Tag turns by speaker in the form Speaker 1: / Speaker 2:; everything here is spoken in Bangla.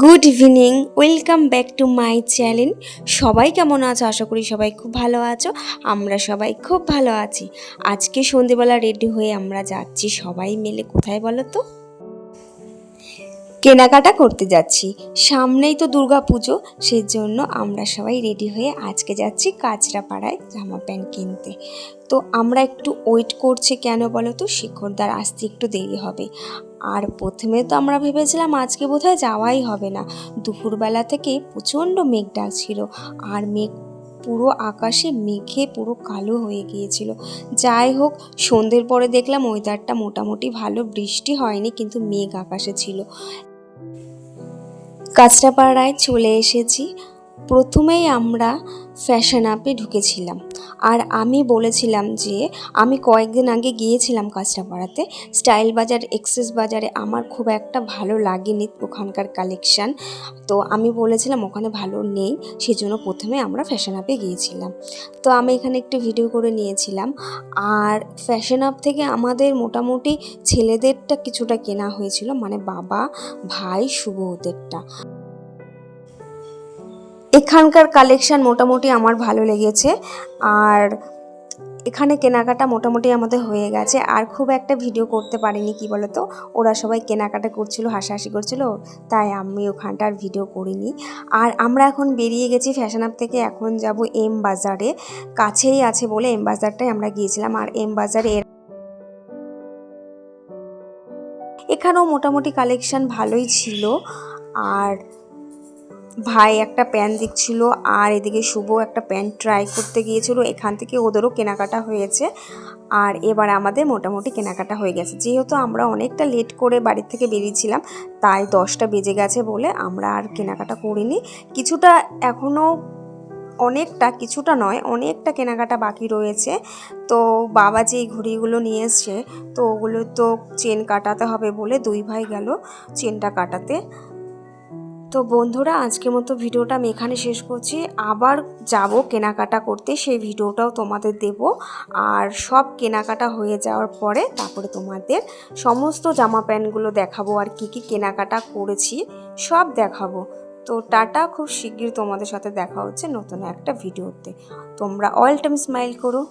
Speaker 1: Good evening, welcome back to my channel. সবাই কেমন আছো? আশা করি সবাই খুব ভালো আছো। আমরা সবাই খুব ভালো আছি। আজকে সন্ধেবেলা রেডি হয়ে আমরা যাচ্ছি সবাই মিলে কোথায় বলো তো? কেনাকাটা করতে যাচ্ছি। সামনেই তো দুর্গা পুজো, সেজন্য আমরা সবাই রেডি হয়ে আজকে যাচ্ছি কাঁচরাপাড়ায় জামা প্যান্ট কিনতে। তো আমরা একটু ওয়েট করছি, কেন বলো তো? শিখরদার আসতে একটু দেরি হবে। আর প্রথমে তো আমরা ভেবেছিলাম আজকে বোধহয় যাওয়াই হবে না। দুপুরবেলা থেকে প্রচণ্ড মেঘ ডাকছিল, আর মেঘ পুরো আকাশে মেঘে পুরো কালো হয়ে গিয়েছিল। যাই হোক, সন্ধ্যের পরে দেখলাম ওয়েদারটা মোটামুটি ভালো, বৃষ্টি হয়নি কিন্তু মেঘ আকাশে ছিল। কাঁচরাপাড়ায় চলে এসেছি। প্রথমেই আমরা ফ্যাশন আপে ঢুকেছিলাম। আর আমি বলেছিলাম যে আমি কয়েকদিন আগে গিয়েছিলাম কাঁচরাপাড়াতে, স্টাইল বাজার, এক্সেস বাজারে আমার খুব একটা ভালো লাগেনি ওখানকার কালেকশান। তো আমি বলেছিলাম ওখানে ভালো নেই, সেজন্য প্রথমে আমরা ফ্যাশন আপে গিয়েছিলাম। তো আমি এখানে একটু ভিডিও করে নিয়েছিলাম। আর ফ্যাশন আপ থেকে আমাদের মোটামুটি ছেলেদেরটা কিছুটা কেনা হয়েছিল, মানে বাবা, ভাই, শুভ ওদেরটা। এখানকার কালেকশান মোটামুটি আমার ভালো লেগেছে। আর এখানে কেনাকাটা মোটামুটি আমাদের হয়ে গেছে। আর খুব একটা ভিডিও করতে পারিনি, কি বলতো, ওরা সবাই কেনাকাটা করছিল, হাসাহাসি করছিল, তাই আমি ওখানটা আর ভিডিও করিনি। আর আমরা এখন বেরিয়ে গেছি ফ্যাশন আপ থেকে, এখন যাব এম বাজারে। কাছেই আছে বলে এম বাজারটায় আমরা গিয়েছিলাম। আর এম বাজারে এখানেও মোটামুটি কালেকশান ভালোই ছিল। আর ভাই একটা প্যান্ট দিচ্ছিল, আর এদিকে শুভ একটা প্যান্ট ট্রাই করতে গিয়েছিল। এখান থেকে ওদেরও কেনাকাটা হয়েছে। আর এবার আমাদের মোটামুটি কেনাকাটা হয়ে গেছে। যেহেতু আমরা অনেকটা লেট করে বাড়ির থেকে বেরিয়েছিলাম, তাই 10টা বেজে গেছে বলে আমরা আর কেনাকাটা করিনি। কিছুটা এখনও, অনেকটা, কিছুটা নয়, অনেকটা কেনাকাটা বাকি রয়েছে। তো বাবা যে এই ঘড়িগুলো নিয়ে এসছে, তো ওগুলো তো চেন কাটাতে হবে বলে দুই ভাই গেল চেনটা কাটাতে। তো বন্ধুরা, আজকের মতো ভিডিওটা আমি এখানে শেষ করছি। আবার যাব কেনাকাটা করতে, সেই ভিডিওটাও তোমাদের দেব। আর সব কেনাকাটা হয়ে যাওয়ার পরে তারপরে তোমাদের সমস্ত জামা প্যান্টগুলো দেখাবো, আর কি কি কেনাকাটা করেছি সব দেখাবো। তো টাটা, খুব শিগগির তোমাদের সাথে দেখা হচ্ছে নতুন একটা ভিডিওতে। তোমরা অল টাইম স্মাইল করো।